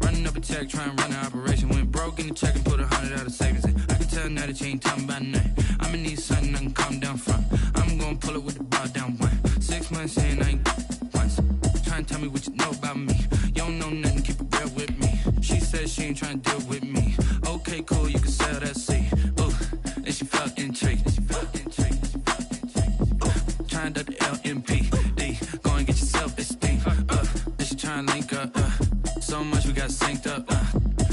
Running up a check, trying to run an operation. Went broke in the check and put 100 out of savings in. I can tell now that you ain't talking about nothing. I'ma need something I can calm down from. I'm gonna pull it with the bar down one. 6 months in, I ain't once. Trying to tell me what you know about me. You don't know nothing, keep it real with me. She said she ain't trying to deal with me. Okay, cool, you can sell that seat. Ooh, and she felt intrigued. Trying to the LMP. Go and get your self-esteem. And she trying to link up. So much we got synced up.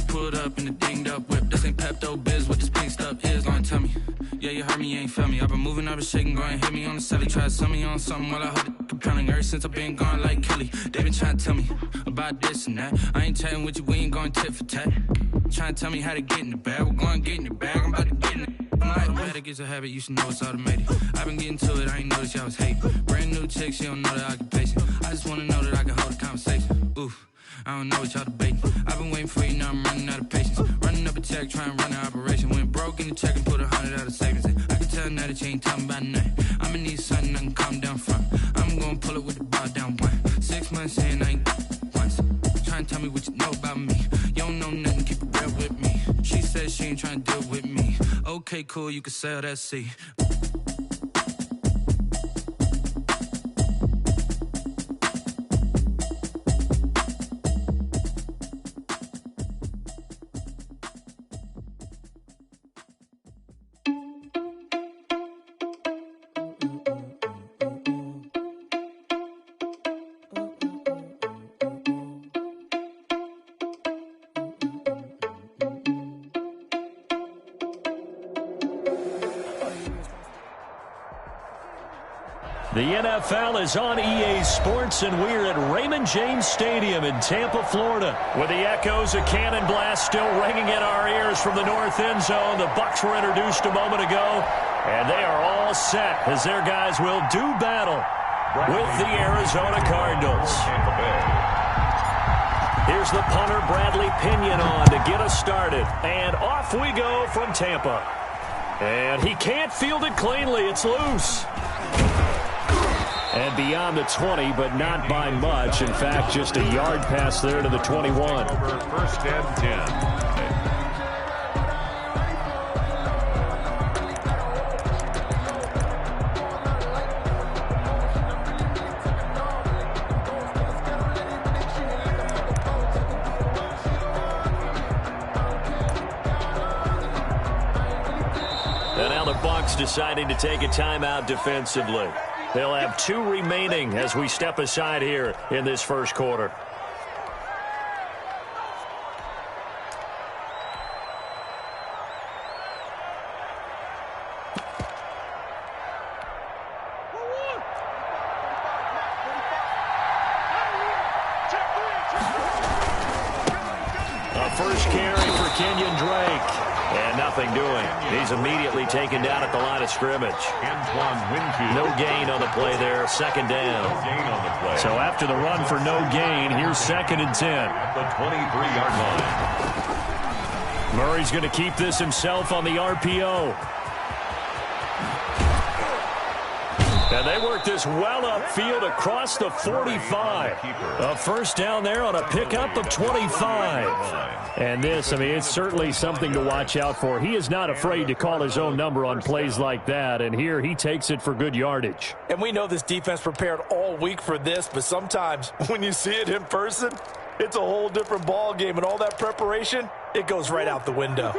Pulled up in the dinged up whip. This ain't Pepto-Biz, what this pink stuff is. Gonna tell me. Yeah, you heard me, you ain't felt me. I've been moving, I've been shaking, go and hit me on the celly. Try to sell me on something while I hold it compelling. Ever since I've been gone like Kelly. They been trying to tell me about this and that. I ain't chatting with you, we ain't going tit for tat. Trying to tell me how to get in the bag. We're going to get in the bag, I'm about to get in it. I'm like, better get a habit, you should know it's automated. I've been getting to it, I ain't noticed y'all was hating. Brand new chick, she don't know the occupation. I just wanna know that I can hold a conversation. Oof. I don't know what y'all debating. I've been waiting for you, now I'm running out of patience. Running up a check, trying to run an operation. Went broke in the check and put 100 out of savings in. I can tell now that you ain't talking about nothing. I'ma need something I can calm down from. I'm gonna pull it with the bar down one. 6 months in, I ain't once. Trying to tell me what you know about me. You don't know nothing, keep it real with me. She said she ain't trying to deal with me. Okay, cool, you can sell that seat. The NFL is on EA Sports, and we're at Raymond James Stadium in Tampa, Florida. With the echoes of Cannon Blast still ringing in our ears from the north end zone. The Bucs were introduced a moment ago, and they are all set as their guys will do battle with the Arizona Cardinals. Here's the punter, Bradley Pinion, on to get us started. And off we go from Tampa. And he can't field it cleanly. It's loose. And beyond the 20, but not by much. In fact, just a yard pass there to the 21. First and 10. And now the Bucs deciding to take a timeout defensively. They'll have 2 remaining as we step aside here in this first quarter. A first carry for Kenyon Drake. And nothing doing. He's immediately taken down at the line of scrimmage. No gain on the play there. Second down. No gain on the play. So after the run for no gain, here's 2nd and 10. At the 23-yard line. Murray's going to keep this himself on the RPO. And they work this well upfield across the 45. A first down there on a pickup of 25. And this, I mean, it's certainly something to watch out for. He is not afraid to call his own number on plays like that. And here he takes it for good yardage. And we know this defense prepared all week for this, but sometimes when you see it in person, it's a whole different ball game. And all that preparation, it goes right out the window.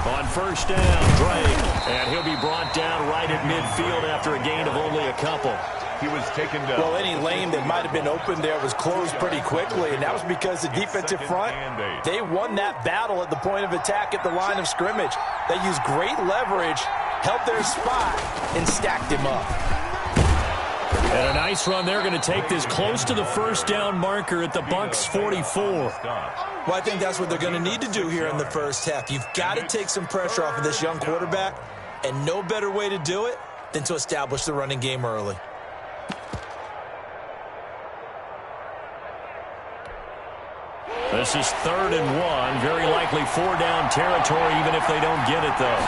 On first down, Drake. And he'll be brought down right at midfield after a gain of only a couple. He was taken down. Well, any lane that might have been open there was closed pretty quickly, and that was because the defensive front, they won that battle at the point of attack at the line of scrimmage. They used great leverage, held their spot, and stacked him up. And a nice run. They're going to take this close to the first down marker at the Bucs 44. Well, I think that's what they're going to need to do here in the first half. You've got to take some pressure off of this young quarterback, and no better way to do it than to establish the running game early. This is 3rd and 1. Very likely 4-down territory, even if they don't get it, though.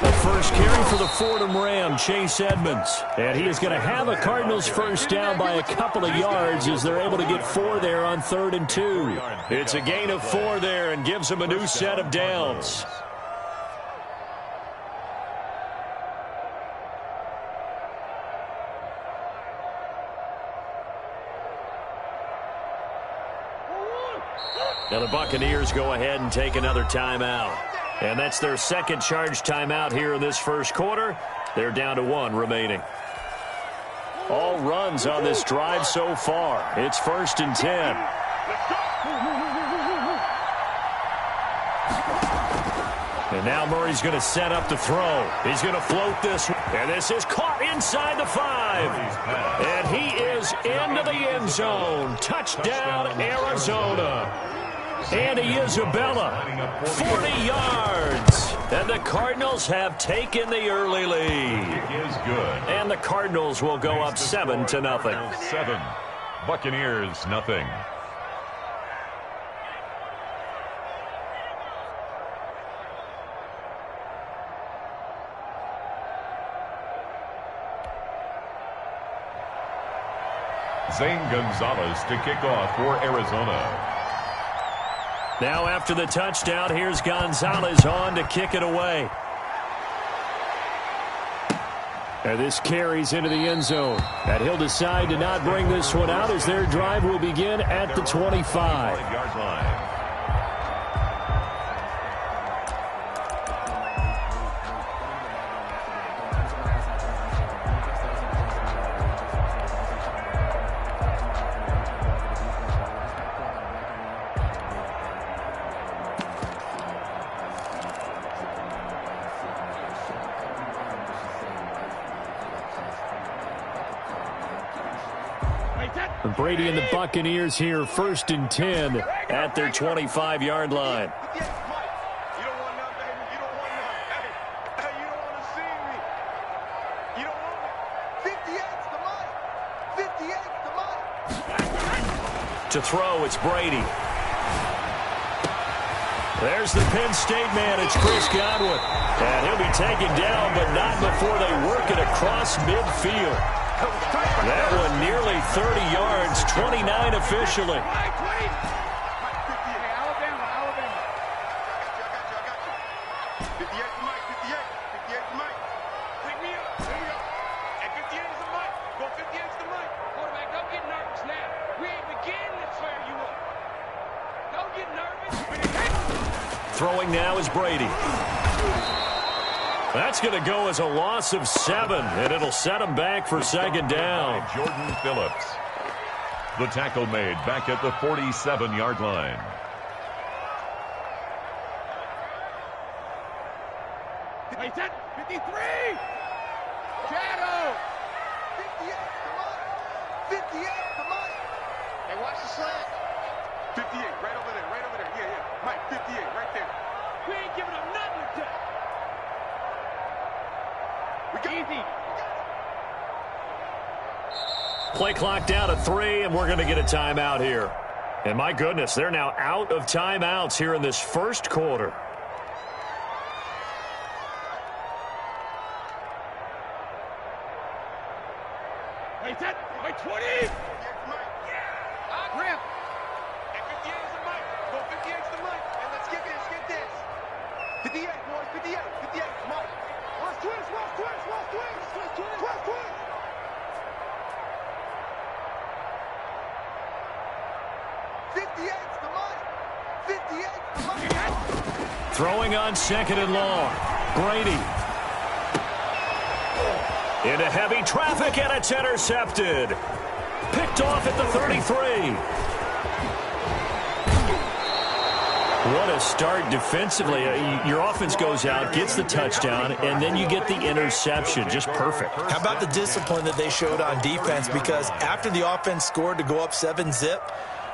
The first carry for the Fordham Ram, Chase Edmonds. And he is going to have a Cardinals first down by a couple of yards as they're able to get 4 there on 3rd and 2. It's a gain of 4 there and gives them a new set of downs. Now the Buccaneers go ahead and take another timeout. And that's their second charge timeout here in this first quarter. They're down to 1 remaining. All runs on this drive so far. It's 1st and 10. And now Murray's going to set up to throw. He's going to float this. And this is caught inside the 5. And he is into the end zone. Touchdown, Arizona. Andy Isabella, 40 yards. And the Cardinals have taken the early lead. It is good. And the Cardinals will go up 7-0. 7. Buccaneers, nothing. Zane Gonzalez to kick off for Arizona. Now after the touchdown, here's Gonzalez on to kick it away. And this carries into the end zone. And he'll decide to not bring this one out as their drive will begin at the 25. Yard line. Brady and the Buccaneers here, 1st and 10 at their 25-yard line. To throw, it's Brady. There's the Penn State man. It's Chris Godwin. And he'll be taken down, but not before they work it across midfield. That one nearly 30 yards, 29 officially. Throwing now is Brady. That's going to go as a loss of 7, and it'll set him back for 2nd down. Jordan Phillips. The tackle made back at the 47-yard line. Hey, 53! Shadow! 58, come on! 58, come on! Hey, watch the slant. 58, right over there, right over there. Yeah. Mike, 58, right there. We ain't giving up nothing to touch. Easy. Play clock down to 3, and we're going to get a timeout here. And my goodness, they're now out of timeouts here in this first quarter. Wait, 20! Rip! 58 is the mic. Go 58 is the mic. And let's get this. 58, boys, 58, Mike. Watch twist. 58's the mic. 58's the mic. Throwing on 2nd and long. Brady. Into heavy traffic, and it's intercepted. Picked off at the 33. What a start defensively. Your offense goes out, gets the touchdown, and then you get the interception. Just perfect. How about the discipline that they showed on defense? Because after the offense scored to go up 7-zip,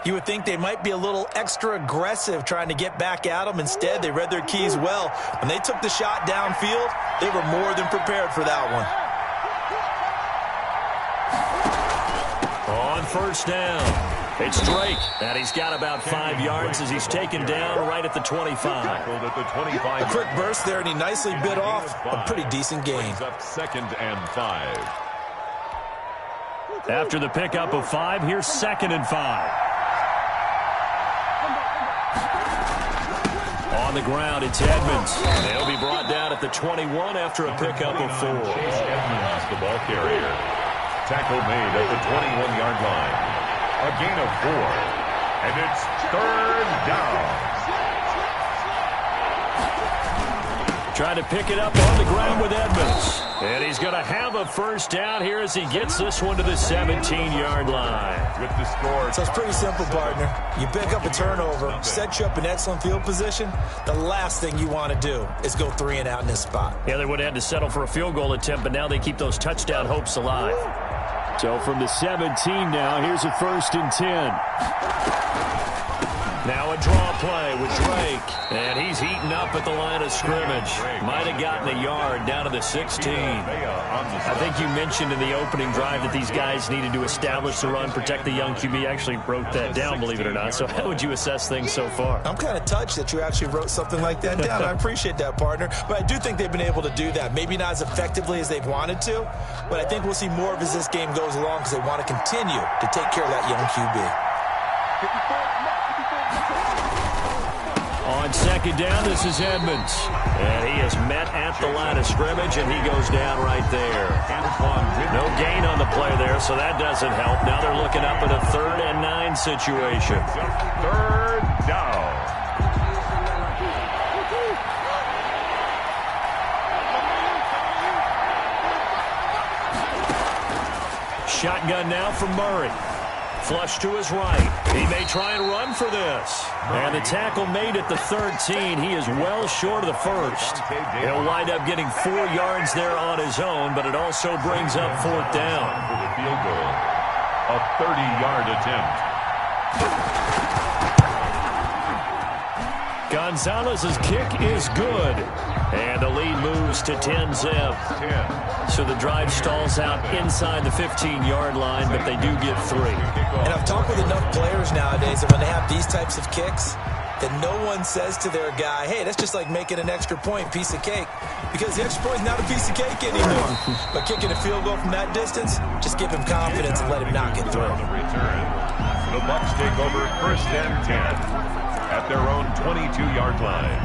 you would think they might be a little extra aggressive trying to get back at them. Instead, they read their keys well. When they took the shot downfield, they were more than prepared for that one. On 1st down, It's Drake, and he's got about 5 yards as he's taken down right at the 25. A quick burst there, and he nicely bit off a pretty decent gain. Up 2nd and 5. After the pickup of 5, here's 2nd and 5. On the ground, it's Edmonds. They'll be brought down at the 21 after a pickup of 4. Edmonds, the ball carrier. Tackle made at the 21-yard line. A gain of 4. And it's 3rd down. Trying to pick it up on the ground with Edmonds. And he's going to have a first down here as he gets this one to the 17-yard line. With the score. So it's pretty simple, partner. You pick up a turnover, set you up in excellent field position. The last thing you want to do is go 3 and out in this spot. Yeah, they would have had to settle for a field goal attempt, but now they keep those touchdown hopes alive. So from the 17 now, here's a 1st and 10. Now a draw play with Drake. And he's heating up at the line of scrimmage. Might have gotten a yard down to the 16. I think you mentioned in the opening drive that these guys needed to establish the run, protect the young QB. Actually wrote that down, believe it or not. So how would you assess things so far? I'm kind of touched that you actually wrote something like that down. I appreciate that, partner. But I do think they've been able to do that. Maybe not as effectively as they've wanted to, but I think we'll see more of as this game goes along because they want to continue to take care of that young QB. On 2nd down, this is Edmonds. And he is met at the line of scrimmage, and he goes down right there. No gain on the play there, so that doesn't help. Now they're looking up at a 3rd and 9 situation. 3rd down. Shotgun now from Murray. Flush to his right. He may try and run for this. And the tackle made at the 13. He is well short of the 1st. He'll wind up getting 4 yards there on his own, but it also brings up 4th down. For the field goal. A 30-yard attempt. Gonzalez's kick is good. And the lead moves to 10-zip. So the drive stalls out inside the 15-yard line, but they do get 3. And I've talked with enough players nowadays that when they have these types of kicks, that no one says to their guy, hey, that's just like making an extra point, piece of cake. Because the extra point is not a piece of cake anymore. But kicking a field goal from that distance, just give him confidence and let him knock it through. The Bucs take over 1st and 10 at their own 22-yard line.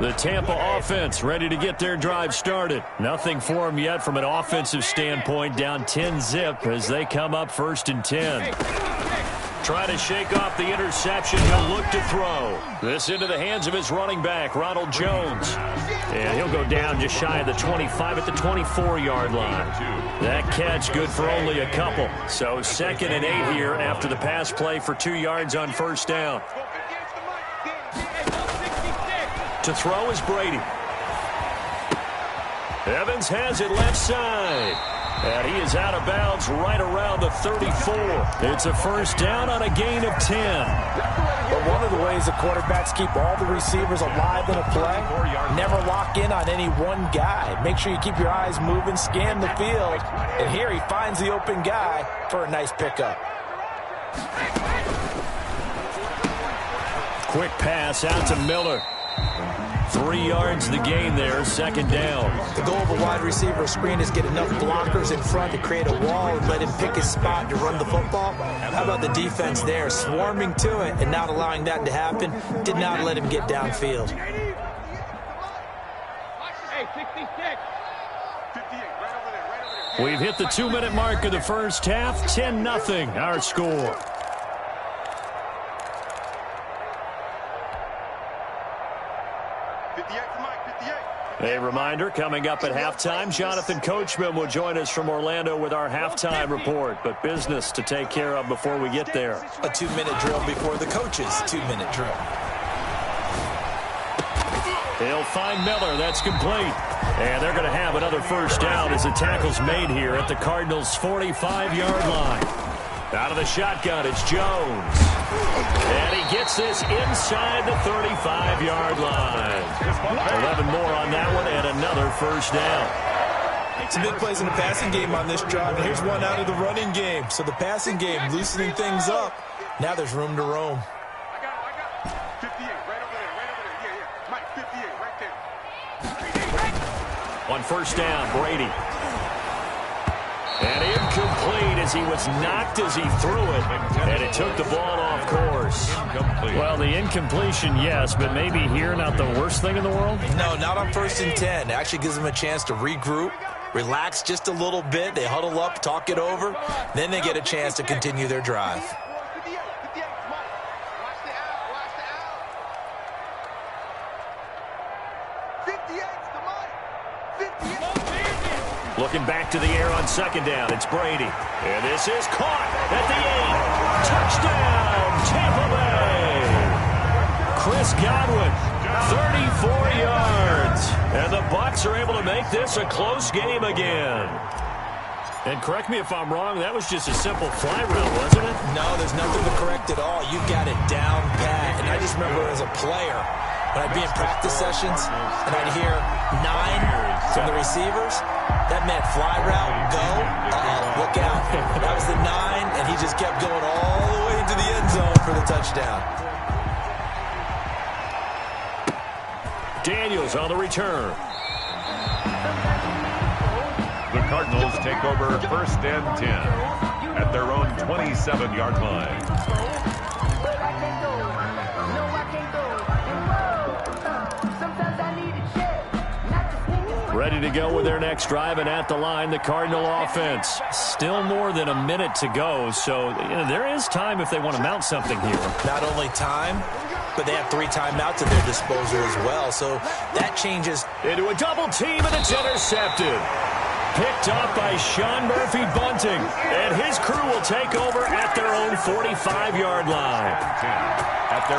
The Tampa offense ready to get their drive started. Nothing for them yet from an offensive standpoint. Down 10-zip as they come up 1st and 10. Try to shake off the interception. He'll look to throw. This into the hands of his running back, Ronald Jones. And he'll go down just shy of the 25 at the 24-yard line. That catch good for only a couple. So 2nd and 8 here after the pass play for 2 yards on 1st down. To throw is Brady. Evans has it left side. And he is out of bounds right around the 34. It's a 1st down on a gain of 10. But one of the ways the quarterbacks keep all the receivers alive in a play, never lock in on any one guy. Make sure you keep your eyes moving, scan the field. And here he finds the open guy for a nice pickup. Quick pass out to Miller. 3 yards the gain there, 2nd down. The goal of a wide receiver screen is get enough blockers in front to create a wall and let him pick his spot to run the football. How about the defense there, swarming to it and not allowing that to happen? Did not let him get downfield. We've hit the 2-minute mark of the 1st half. 10-0 our score. A reminder, coming up at halftime, Jonathan Coachman will join us from Orlando with our halftime report, but business to take care of before we get there. A 2-minute drill before the coach's 2-minute drill. He'll find Miller. That's complete. And they're going to have another 1st down as the tackle's made here at the Cardinals' 45-yard line. Out of the shotgun, it's Jones. And he gets this inside the 35-yard line. 11 more on that one and another first down. Some big plays in the passing game on this drive, and here's one out of the running game. So the passing game loosening things up. Now there's room to roam. I got it. 58, right over there. Yeah. Mike, 58, right there. On first down, Brady. And incomplete as he was knocked as he threw it. And it took the ball off course. Well, the incompletion, yes, but maybe here not the worst thing in the world? No, not on 1st and 10. It actually gives them a chance to regroup, relax just a little bit. They huddle up, talk it over. Then they get a chance to continue their drive. 58, Mike. Watch the out. 58's the Mike. 58. Looking back to the air on second down, it's Brady. And this is caught at the 8. Touchdown, Tampa Bay. Chris Godwin, 34 yards. And the Bucs are able to make this a close game again. And correct me if I'm wrong, that was just a simple fly route, wasn't it? No, there's nothing to correct at all. You've got it down pat. And I just remember as a player, when I'd be in practice sessions and I'd hear 9 from the receivers, that meant fly route, go, look out. That was the 9, and he just kept going all the way into the end zone for the touchdown. Daniels on the return. The Cardinals take over 1st and 10 at their own 27-yard line. Ready to go with their next drive, and at the line, the Cardinal offense. Still more than a minute to go, so there is time if they want to mount something here. Not only time, but they have 3 timeouts at their disposal as well, so that changes. Into a double team, and it's intercepted. Picked up by Sean Murphy-Bunting, and his crew will take over at their own 45-yard line.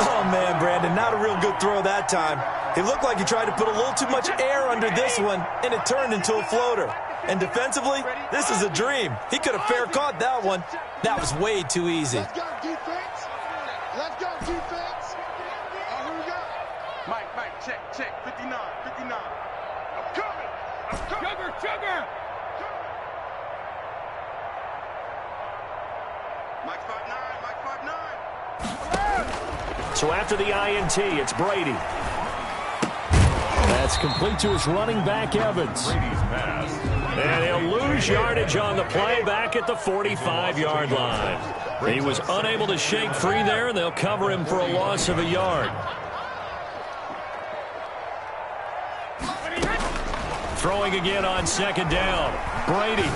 Oh, man, Brandon, not a real good throw that time. It looked like he tried to put a little too much air under this one, and it turned into a floater. And defensively, this is a dream. He could have fair caught that one. That was way too easy. Let's go, defense. Here we go. Mike, check. 59. I'm coming. Sugar. Mike 5'9". So after the INT, it's Brady. That's complete to his running back, Evans. Brady's pass. And he'll lose yardage on the play back at the 45-yard line. He was unable to shake free there, and they'll cover him for a loss of a yard. Throwing again on second down. Brady.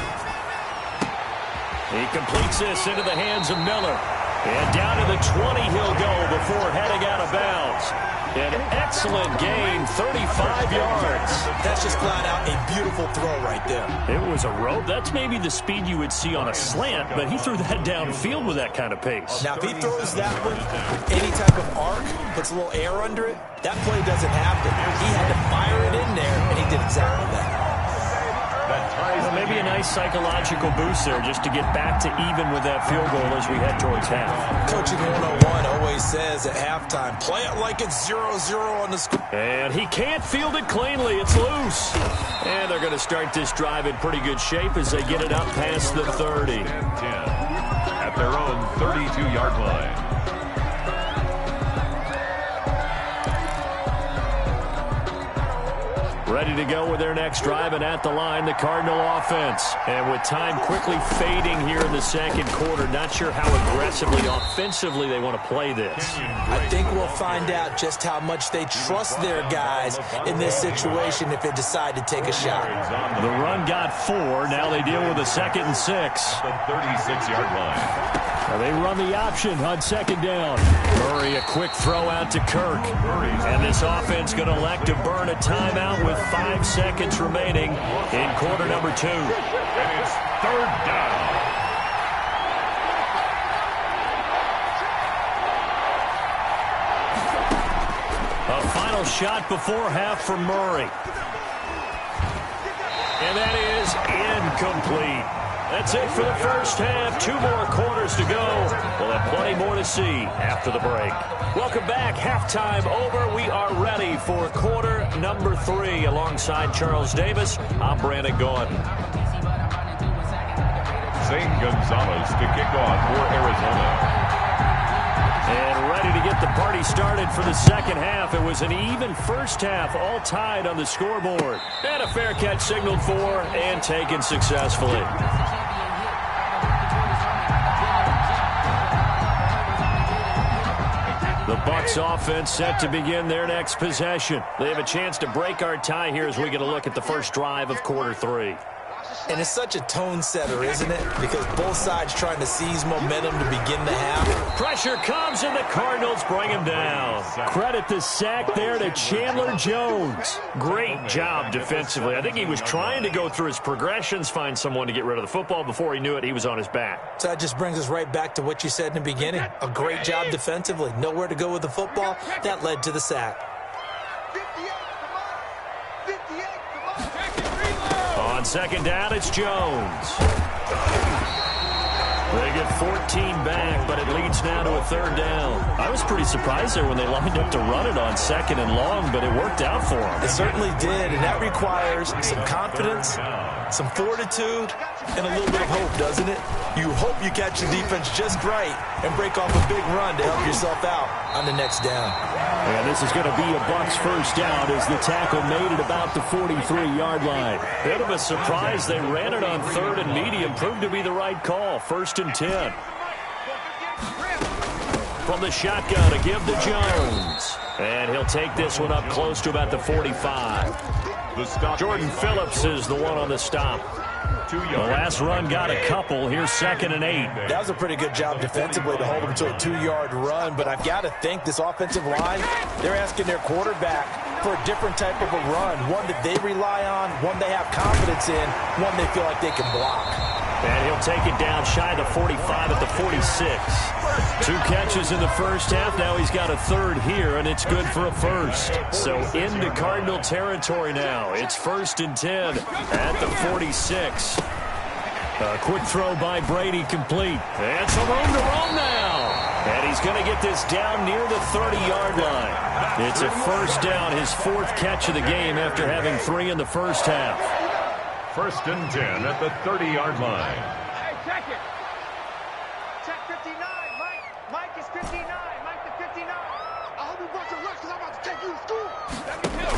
He completes this into the hands of Miller. And down to the 20 he'll go before heading out of bounds. An excellent gain, 35 yards. That's just flat out a beautiful throw right there. It was a rope. That's maybe the speed you would see on a slant, but he threw that downfield with that kind of pace. Now, if he throws that one, any type of arc, puts a little air under it, that play doesn't happen. He had to fire it in there, and he did exactly that. Well, maybe a nice psychological boost there just to get back to even with that field goal as we head towards half. Coaching 101 always says at halftime, play it like it's 0-0 on the score. And he can't field it cleanly. It's loose. And they're going to start this drive in pretty good shape as they get it up past the 30. 10 at their own 32-yard line. Ready to go with their next drive, and at the line, the Cardinal offense. And with time quickly fading here in the second quarter, not sure how aggressively, offensively they want to play this. I think we'll find out just how much they trust their guys in this situation if they decide to take a shot. The run got 4. Now they deal with a 2nd and 6. The 36-yard line. They run the option on second down. Murray, a quick throw out to Kirk. And this offense going to elect to burn a timeout with 5 seconds remaining in quarter number 2. And it's 3rd down. A final shot before half for Murray. And that is incomplete. That's it for the first half. 2 more quarters to go. We'll have plenty more to see after the break. Welcome back. Halftime over. We are ready for quarter quarterback number 3 alongside Charles Davis. I'm Brandon Gaudin. Zane Gonzalez to kick off for Arizona. And ready to get the party started for the second half. It was an even first half, all tied on the scoreboard. And a fair catch signaled for and taken successfully. The Bucs offense set to begin their next possession. They have a chance to break our tie here as we get a look at the first drive of quarter 3. And it's such a tone setter, isn't it? Because both sides trying to seize momentum to begin the half. Pressure comes, and the Cardinals bring him down. Credit the sack there to Chandler Jones. Great job defensively. I think he was trying to go through his progressions, find someone to get rid of the football. Before he knew it, he was on his back. So that just brings us right back to what you said in the beginning. A great job defensively. Nowhere to go with the football. That led to the sack. On second down, it's Jones. They get 14 back, but it leads now to a third down. I was pretty surprised there when they lined up to run it on second and long, but it worked out for them. It certainly did, and that requires some confidence, some fortitude, and a little bit of hope, doesn't it? You hope you catch the defense just right and break off a big run to help yourself out on the next down. And this is going to be a Bucs first down as the tackle made it about the 43-yard line. Bit of a surprise. They ran it on third and medium. Proved to be the right call. First and 10. From the shotgun, a give to Jones. And he'll take this one up close to about the 45. Jordan Phillips is the one on the stop. The last run got a couple. Here's second and 8. That was a pretty good job defensively to hold him to a 2-yard run, but I've got to think this offensive line, they're asking their quarterback for a different type of a run, one that they rely on, one they have confidence in, one they feel like they can block. And he'll take it down shy of the 45 at the 46. 2 catches in the first half. Now he's got a third here, and it's good for a first. So into Cardinal territory now. It's first and 10 at the 46. A quick throw by Brady complete. And some room to roam now. And he's going to get this down near the 30-yard line. It's a first down, his 4th catch of the game after having 3 in the first half. First and 10 at the 30-yard line. Hey, check it. Check 59, Mike. Mike is 59. Mike the 59. I hope you brought your lunch because I'm about to take you to school. Let me kill.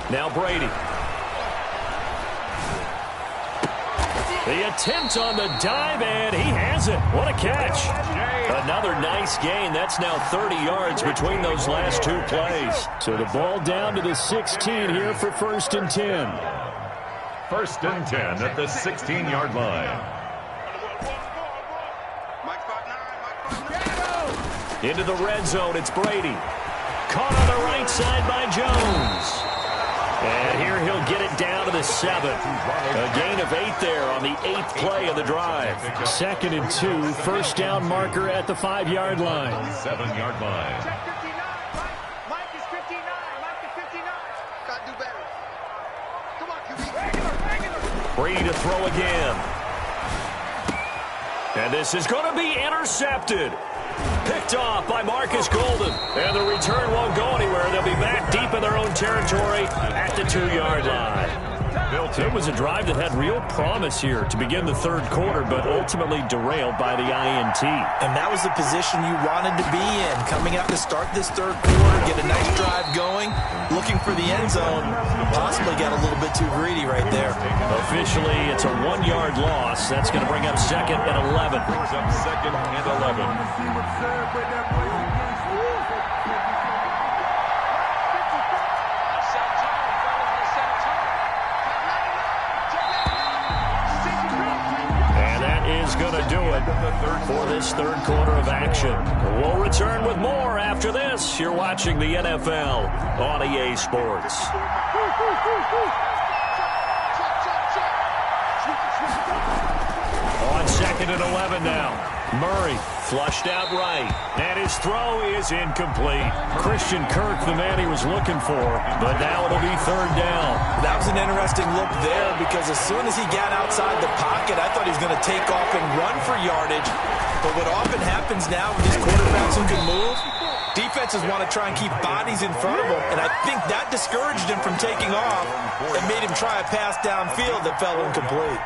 Now Brady. The attempt on the dive, and he has it. What a catch. Another nice gain. That's now 30 yards between those last 2 plays. So the ball down to the 16 here for first and 10. First and 10 at the 16-yard line. Into the red zone, it's Brady. Caught on the right side by Jones. And here he'll get it down to the 7. A gain of 8 there on the 8th play of the drive. Second and 2, first down marker at the 5-yard line. 7-yard line. Mike is 59. Mike the 59. Gotta do better. Come on, QB. Brady to throw again. And this is going to be intercepted. Picked off by Marcus Golden. And the return won't go anywhere. They'll be back deep in their own territory at the 2-yard line. It was a drive that had real promise here to begin the third quarter, but ultimately derailed by the INT. And that was the position you wanted to be in. Coming out to start this third quarter, get a nice drive going, looking for the end zone. Possibly got a little bit too greedy right there. Officially, it's a 1-yard loss. That's going to bring up second and 11. Brings up second and 11. Going to do it for this third quarter of action. We'll return with more after this. You're watching the NFL on EA Sports. On second and 11 now. Murray flushed out right. And his throw is incomplete. Christian Kirk, the man he was looking for. But now it'll be third down. That was an interesting look there because as soon as he got outside the pocket, I thought he was going to take off and run for yardage. But what often happens now with these quarterbacks who can move, Defenses want to try and keep bodies in front of him, and I think that discouraged him from taking off and made him try a pass downfield that fell incomplete.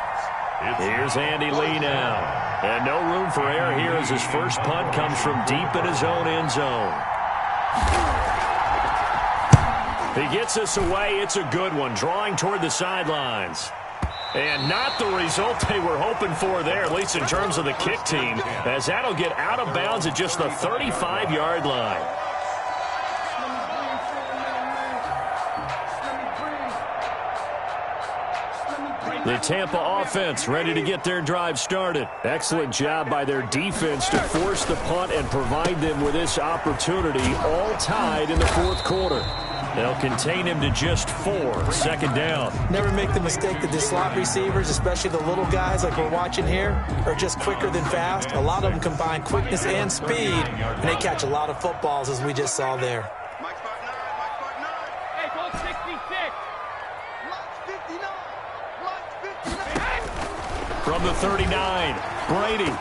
Here's Andy Lee now. And no room for error here as his first punt comes from deep in his own end zone. He gets us away. It's a good one, drawing toward the sidelines. And not the result they were hoping for there, at least in terms of the kick team, as that'll get out of bounds at just the 35-yard line. The Tampa offense ready to get their drive started. Excellent job by their defense to force the punt and provide them with this opportunity, all tied in the fourth quarter. They'll contain him to just 4, second down. Never make the mistake that the slot receivers, especially the little guys like we're watching here, are just quicker than fast. A lot of them combine quickness and speed, and they catch a lot of footballs, as we just saw there. Mike's 5'9", Hey, go 66. Mike's 59. Mike's 59. From the 39, Brady.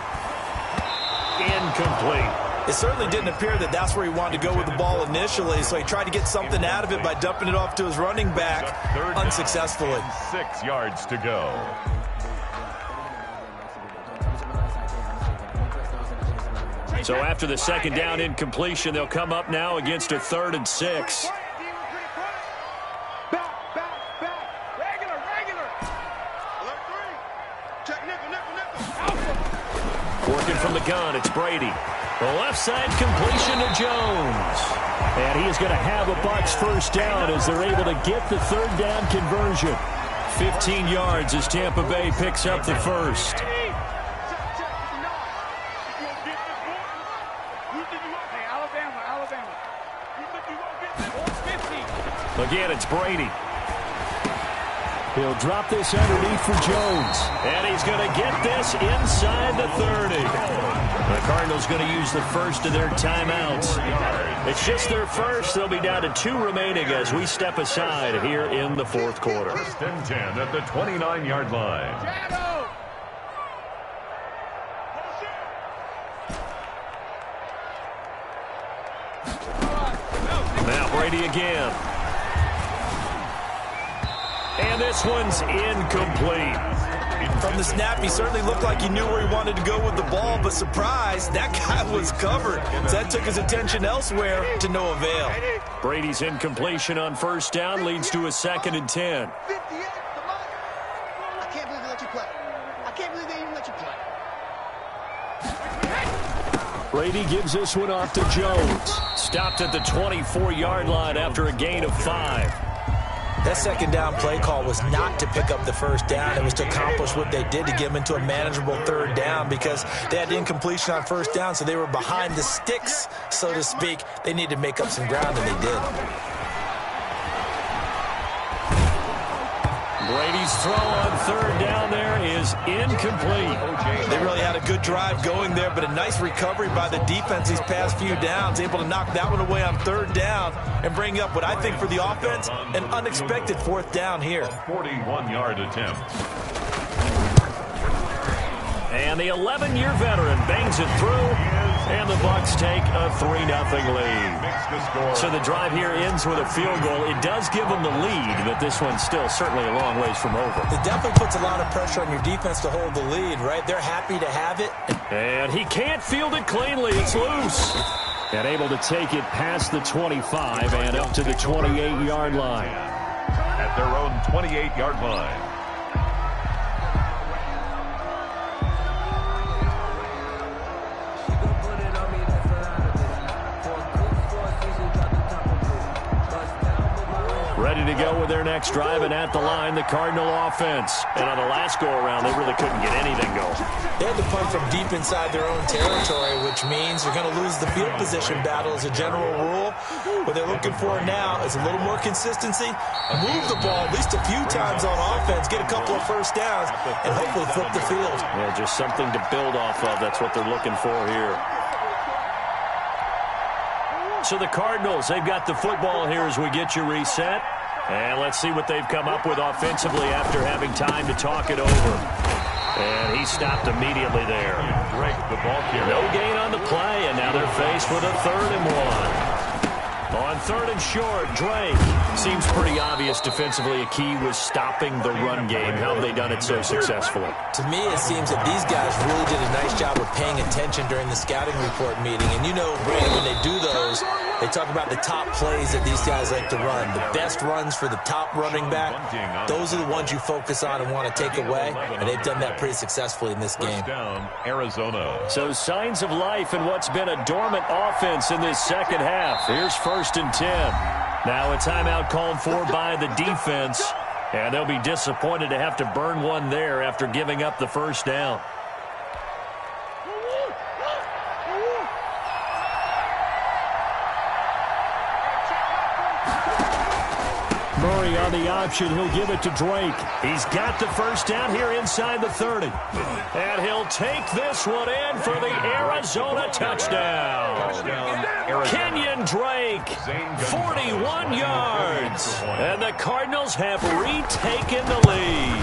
Incomplete. It certainly didn't appear that that's where he wanted to go with the ball initially, so he tried to get something out of it by dumping it off to his running back unsuccessfully. 6 yards to go. So after the second down incompletion, they'll come up now against a 3rd and 6. Back. Regular. Alert 3. Check nickel. Working from the gun, it's Brady. The left side completion to Jones. And he is going to have a Bucs first down as they're able to get the 3rd down conversion. 15 yards as Tampa Bay picks up the first. Again, it's Brady. He'll drop this underneath for Jones. And he's going to get this inside the 30. The Cardinals going to use the first of their timeouts. It's just their first. They'll be down to 2 remaining as we step aside here in the fourth quarter. 1st and 10 at the 29-yard line. Now Brady again. And this one's incomplete. From the snap, he certainly looked like he knew where he wanted to go with the ball, but surprise, that guy was covered. So that took his attention elsewhere to no avail. Brady's incompletion on first down leads to a 2nd and 10. 58 for Mike. I can't believe they let you play. I can't believe they even let you play. Brady gives this one off to Jones. Stopped at the 24-yard line after a gain of 5. That second down play call was not to pick up the first down. It was to accomplish what they did to get them into a manageable 3rd down because they had incompletion on first down, so they were behind the sticks, so to speak. They needed to make up some ground, and they did. Brady's throw on 3rd down there is incomplete. They really had a good drive going there, but a nice recovery by the defense these past few downs, able to knock that one away on 3rd down and bring up what I think for the offense, an unexpected 4th down here. 41-yard attempt. And the 11-year veteran bangs it through, and the Bucs take a 3-0 lead. So the drive here ends with a field goal. It does give them the lead, but this one's still certainly a long ways from over. It definitely puts a lot of pressure on your defense to hold the lead, right? They're happy to have it. And he can't field it cleanly. It's loose. And able to take it past the 25 and up to the 28-yard line. At their own 28-yard line. Ready to go with their next drive, and at the line, the Cardinal offense. And on the last go-around, they really couldn't get anything going. They had to punt from deep inside their own territory, which means they're going to lose the field position battle as a general rule. What they're looking for now is a little more consistency, move the ball at least a few times on offense, get a couple of first downs, and hopefully flip the field. Yeah, just something to build off of. That's what they're looking for here. So the Cardinals, they've got the football here as we get you reset. And let's see what they've come up with offensively after having time to talk it over. And he stopped immediately there. Break the ball carrier. No gain on on the play, and now they're faced with a 3rd and 1. On 3rd and short, Drake. Seems pretty obvious defensively a key was stopping the run game. How have they done it so successfully? To me, it seems that these guys really did a nice job of paying attention during the scouting report meeting. And you know, Brady, when they do those, they talk about the top plays that these guys like to run. The best runs for the top running back, those are the ones you focus on and want to take away. And they've done that pretty successfully in this game. Down, Arizona. So signs of life in what's been a dormant offense in this second half. Here's 1st and 10. Now a timeout called for by the defense. And they'll be disappointed to have to burn one there after giving up the 1st down. Murray on the option. He'll give it to Drake. He's got the 1st down here inside the 30. And he'll take this one in for the Arizona touchdown. Kenyon Drake, 41 yards. And the Cardinals have retaken the lead.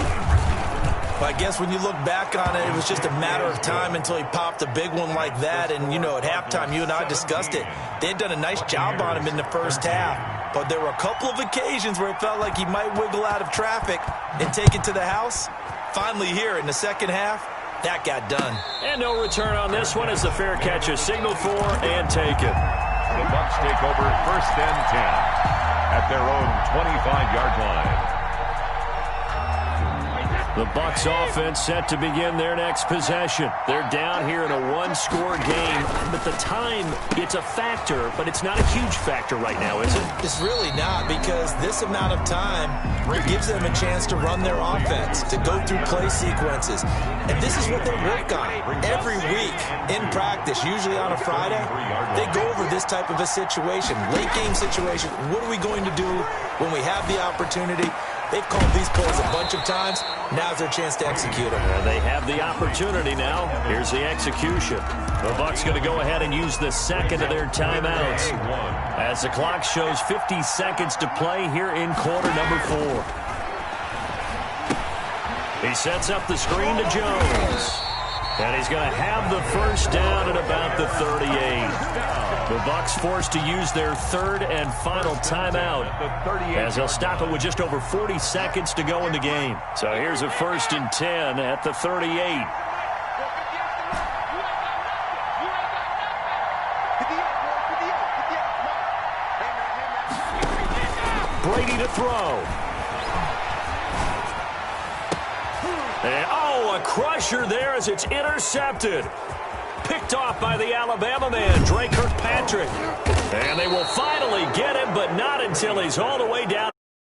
Well, I guess when you look back on it, it was just a matter of time until he popped a big one like that. And, you know, at halftime, you and I discussed it. They had done a nice job on him in the 1st half. But there were a couple of occasions where it felt like he might wiggle out of traffic and take it to the house. Finally here in the 2nd half, that got done. And no return on this one as the fair catch is signaled for and taken. The Bucs take over 1st and 10 at their own 25-yard line. The Bucs offense set to begin their next possession. They're down here in a 1-score game. But the time, it's a factor, but it's not a huge factor right now, is it? It's really not, because this amount of time gives them a chance to run their offense, to go through play sequences. And this is what they work on every week in practice, usually on a Friday. They go over this type of a situation, late game situation. What are we going to do when we have the opportunity? They've called these plays a bunch of times. Now's their chance to execute them. They have the opportunity now. Here's the execution. The Bucs going to go ahead and use the 2nd of their timeouts as the clock shows 50 seconds to play here in quarter number 4. He sets up the screen to Jones. And he's going to have the 1st down at about the 38. The Bucs forced to use their 3rd and final timeout as they'll stop it with just over 40 seconds to go in the game. So here's a 1st and 10 at the 38. Brady to throw. And, a crusher there as it's intercepted. Picked off by the Alabama man, Drake Kirkpatrick. And they will finally get him, but not until he's all the way down.